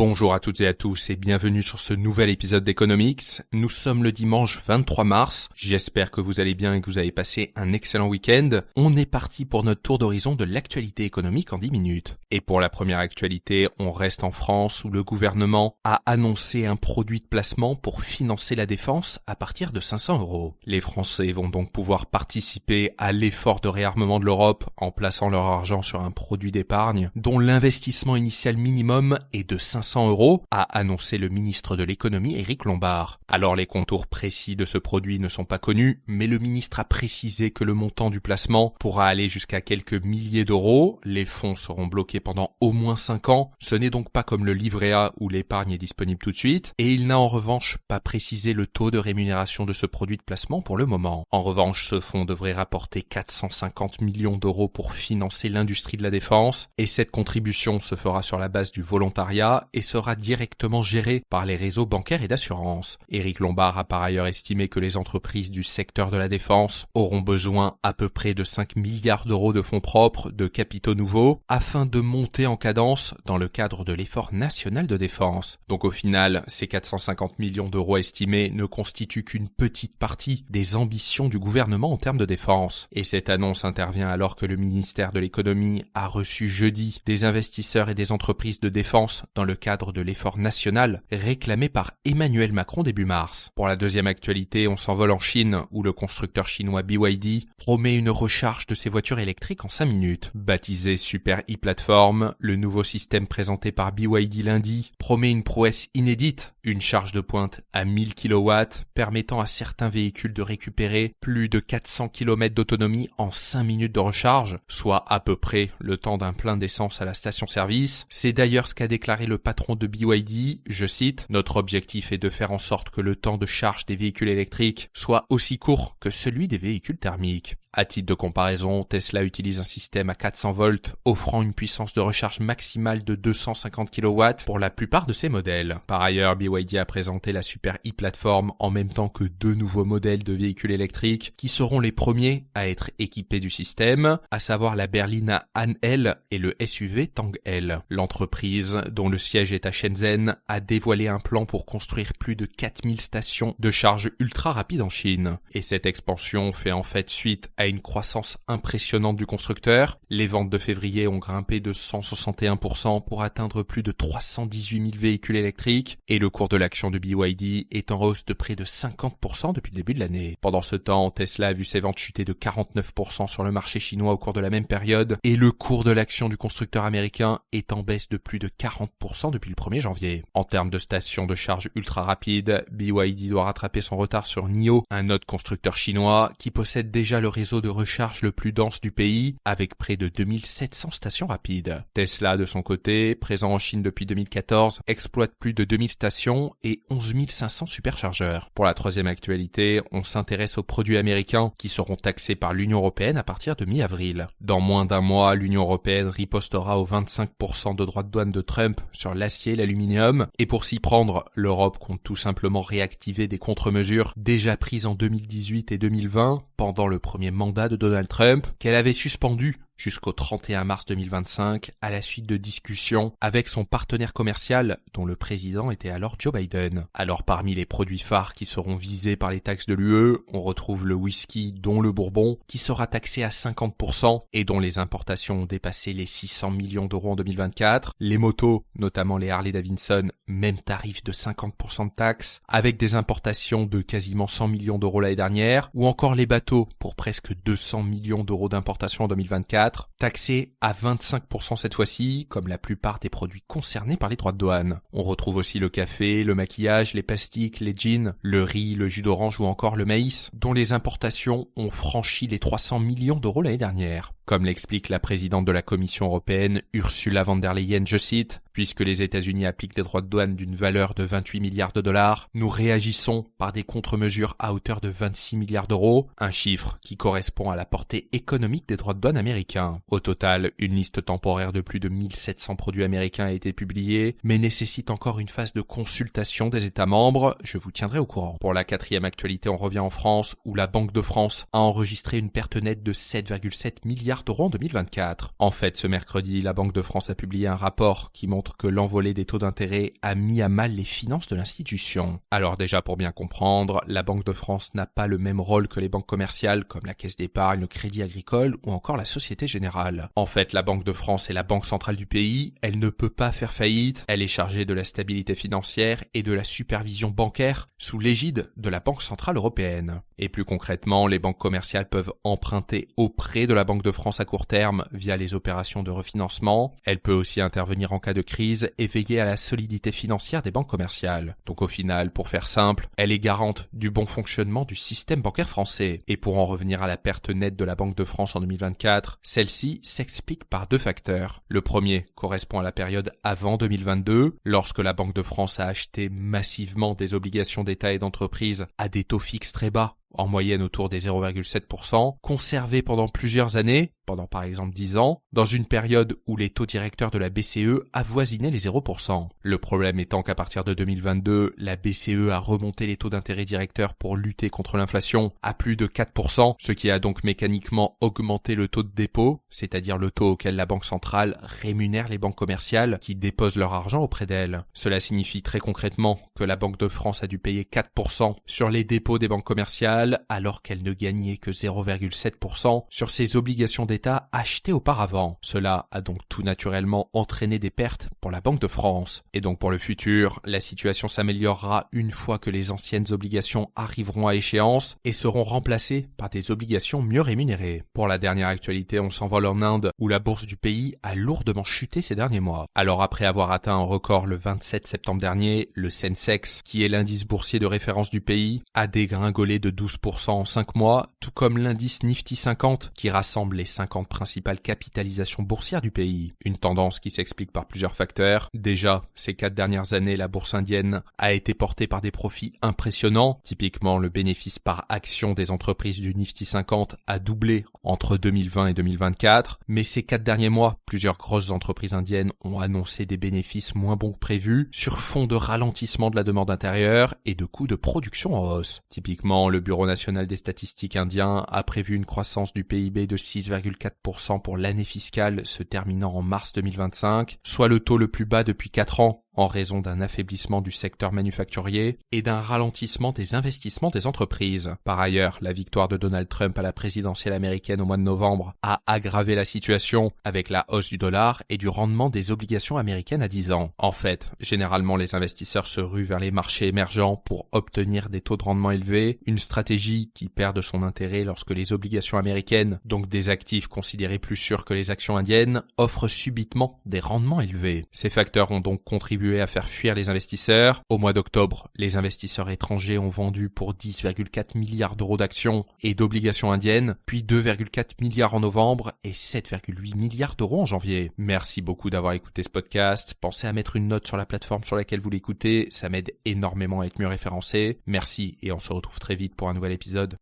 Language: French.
Bonjour à toutes et à tous et bienvenue sur ce nouvel épisode d'Economics. Nous sommes le dimanche 23 mars. J'espère que vous allez bien et que vous avez passé un excellent week-end. On est parti pour notre tour d'horizon de l'actualité économique en 10 minutes. Et pour la première actualité, on reste en France où le gouvernement a annoncé un produit de placement pour financer la défense à partir de 500 €. Les Français vont donc pouvoir participer à l'effort de réarmement de l'Europe en plaçant leur argent sur un produit d'épargne dont l'investissement initial minimum est de 500 €, a annoncé le ministre de l'économie Éric Lombard. Alors les contours précis de ce produit ne sont pas connus, mais le ministre a précisé que le montant du placement pourra aller jusqu'à quelques milliers d'euros. Les fonds seront bloqués pendant au moins 5 ans. Ce n'est donc pas comme le livret A où l'épargne est disponible tout de suite. Et il n'a en revanche pas précisé le taux de rémunération de ce produit de placement pour le moment. En revanche, ce fonds devrait rapporter 450 millions d'euros pour financer l'industrie de la défense. Et cette contribution se fera sur la base du volontariat et sera directement géré par les réseaux bancaires et d'assurance. Éric Lombard a par ailleurs estimé que les entreprises du secteur de la défense auront besoin à peu près de 5 milliards d'euros de fonds propres, de capitaux nouveaux, afin de monter en cadence dans le cadre de l'effort national de défense. Donc au final, ces 450 millions d'euros estimés ne constituent qu'une petite partie des ambitions du gouvernement en termes de défense. Et cette annonce intervient alors que le ministère de l'économie a reçu jeudi des investisseurs et des entreprises de défense dans le cadre de l'effort national réclamé par Emmanuel Macron début mars. Pour la deuxième actualité, on s'envole en Chine où le constructeur chinois BYD promet une recharge de ses voitures électriques en 5 minutes. Baptisé Super e-Platform, le nouveau système présenté par BYD lundi promet une prouesse inédite, une charge de pointe à 1000 kW permettant à certains véhicules de récupérer plus de 400 km d'autonomie en 5 minutes de recharge, soit à peu près le temps d'un plein d'essence à la station-service. C'est d'ailleurs ce qu'a déclaré le patron de BYD, je cite, « Notre objectif est de faire en sorte que le temps de charge des véhicules électriques soit aussi court que celui des véhicules thermiques ». À titre de comparaison, Tesla utilise un système à 400 volts offrant une puissance de recharge maximale de 250 kW pour la plupart de ses modèles. Par ailleurs, BYD a présenté la Super e-Platform en même temps que 2 nouveaux modèles de véhicules électriques qui seront les premiers à être équipés du système, à savoir la berline Han L et le SUV Tang L. L'entreprise, dont le siège est à Shenzhen, a dévoilé un plan pour construire plus de 4000 stations de charge ultra rapide en Chine. Et cette expansion fait en fait suite à une croissance impressionnante du constructeur. Les ventes de février ont grimpé de 161% pour atteindre plus de 318 000 véhicules électriques et le cours de l'action de BYD est en hausse de près de 50% depuis le début de l'année. Pendant ce temps, Tesla a vu ses ventes chuter de 49% sur le marché chinois au cours de la même période et le cours de l'action du constructeur américain est en baisse de plus de 40% depuis le 1er janvier. En termes de stations de charge ultra rapide, BYD doit rattraper son retard sur NIO, un autre constructeur chinois qui possède déjà le réseau de recharge le plus dense du pays avec près de 2700 stations rapides. Tesla, de son côté, présent en Chine depuis 2014, exploite plus de 2000 stations et 11 500 superchargeurs. Pour la troisième actualité, on s'intéresse aux produits américains qui seront taxés par l'Union européenne à partir de mi-avril. Dans moins d'un mois, l'Union européenne ripostera aux 25% de droits de douane de Trump sur l'acier et l'aluminium. Et pour s'y prendre, l'Europe compte tout simplement réactiver des contre-mesures déjà prises en 2018 et 2020 pendant le premier mandat de Donald Trump, qu'elle avait suspendu jusqu'au 31 mars 2025 à la suite de discussions avec son partenaire commercial dont le président était alors Joe Biden. Alors parmi les produits phares qui seront visés par les taxes de l'UE, on retrouve le whisky dont le bourbon qui sera taxé à 50% et dont les importations ont dépassé les 600 millions d'euros en 2024, les motos, notamment les Harley Davidson, même tarif de 50% de taxes, avec des importations de quasiment 100 millions d'euros l'année dernière, ou encore les bateaux pour presque 200 millions d'euros d'importation en 2024, taxés à 25% cette fois-ci, comme la plupart des produits concernés par les droits de douane. On retrouve aussi le café, le maquillage, les plastiques, les jeans, le riz, le jus d'orange ou encore le maïs, dont les importations ont franchi les 300 millions d'euros l'année dernière. Comme l'explique la présidente de la Commission européenne, Ursula von der Leyen, je cite, « Puisque les États-Unis appliquent des droits de douane d'une valeur de 28 milliards de dollars, nous réagissons par des contre-mesures à hauteur de 26 milliards d'euros, un chiffre qui correspond à la portée économique des droits de douane américains. Au total, une liste temporaire de plus de 1700 produits américains a été publiée, mais nécessite encore une phase de consultation des États membres. Je vous tiendrai au courant. » Pour la quatrième actualité, on revient en France, où la Banque de France a enregistré une perte nette de 7,7 milliards milliards d'euros en 2024. En fait, ce mercredi, la Banque de France a publié un rapport qui montre que l'envolée des taux d'intérêt a mis à mal les finances de l'institution. Alors déjà, pour bien comprendre, la Banque de France n'a pas le même rôle que les banques commerciales comme la Caisse d'épargne, le Crédit Agricole ou encore la Société Générale. En fait, la Banque de France est la banque centrale du pays, elle ne peut pas faire faillite, elle est chargée de la stabilité financière et de la supervision bancaire sous l'égide de la Banque centrale européenne. Et plus concrètement, les banques commerciales peuvent emprunter auprès de la Banque de France à court terme via les opérations de refinancement. Elle peut aussi intervenir en cas de crise et veiller à la solidité financière des banques commerciales. Donc au final, pour faire simple, elle est garante du bon fonctionnement du système bancaire français. Et pour en revenir à la perte nette de la Banque de France en 2024, celle-ci s'explique par deux facteurs. Le premier correspond à la période avant 2022, lorsque la Banque de France a acheté massivement des obligations d'État et d'entreprises à des taux fixes très bas, en moyenne autour des 0,7%, conservés pendant plusieurs années, pendant par exemple 10 ans, dans une période où les taux directeurs de la BCE avoisinaient les 0%. Le problème étant qu'à partir de 2022, la BCE a remonté les taux d'intérêt directeurs pour lutter contre l'inflation à plus de 4%, ce qui a donc mécaniquement augmenté le taux de dépôt, c'est-à-dire le taux auquel la Banque centrale rémunère les banques commerciales qui déposent leur argent auprès d'elle. Cela signifie très concrètement que la Banque de France a dû payer 4% sur les dépôts des banques commerciales, alors qu'elle ne gagnait que 0,7% sur ses obligations d'État achetées auparavant. Cela a donc tout naturellement entraîné des pertes pour la Banque de France. Et donc pour le futur, la situation s'améliorera une fois que les anciennes obligations arriveront à échéance et seront remplacées par des obligations mieux rémunérées. Pour la dernière actualité, on s'envole en Inde, où la bourse du pays a lourdement chuté ces derniers mois. Alors après avoir atteint un record le 27 septembre dernier, le Sensex, qui est l'indice boursier de référence du pays, a dégringolé de 12% en 5 mois, tout comme l'indice Nifty 50 qui rassemble les 50 principales capitalisations boursières du pays. Une tendance qui s'explique par plusieurs facteurs. Déjà, ces 4 dernières années, la bourse indienne a été portée par des profits impressionnants. Typiquement, le bénéfice par action des entreprises du Nifty 50 a doublé entre 2020 et 2024. Mais ces 4 derniers mois, plusieurs grosses entreprises indiennes ont annoncé des bénéfices moins bons que prévus sur fond de ralentissement de la demande intérieure et de coûts de production en hausse. Typiquement, le Bureau national des statistiques indien a prévu une croissance du PIB de 6,4% pour l'année fiscale se terminant en mars 2025, soit le taux le plus bas depuis 4 ans, en raison d'un affaiblissement du secteur manufacturier et d'un ralentissement des investissements des entreprises. Par ailleurs, la victoire de Donald Trump à la présidentielle américaine au mois de novembre a aggravé la situation avec la hausse du dollar et du rendement des obligations américaines à 10 ans. En fait, généralement les investisseurs se ruent vers les marchés émergents pour obtenir des taux de rendement élevés, une stratégie qui perd de son intérêt lorsque les obligations américaines, donc des actifs considérés plus sûrs que les actions indiennes, offrent subitement des rendements élevés. Ces facteurs ont donc contribué à faire fuir les investisseurs. Au mois d'octobre, les investisseurs étrangers ont vendu pour 10,4 milliards d'euros d'actions et d'obligations indiennes, puis 2,4 milliards en novembre et 7,8 milliards d'euros en janvier. Merci beaucoup d'avoir écouté ce podcast. Pensez à mettre une note sur la plateforme sur laquelle vous l'écoutez, ça m'aide énormément à être mieux référencé. Merci et on se retrouve très vite pour un nouvel épisode.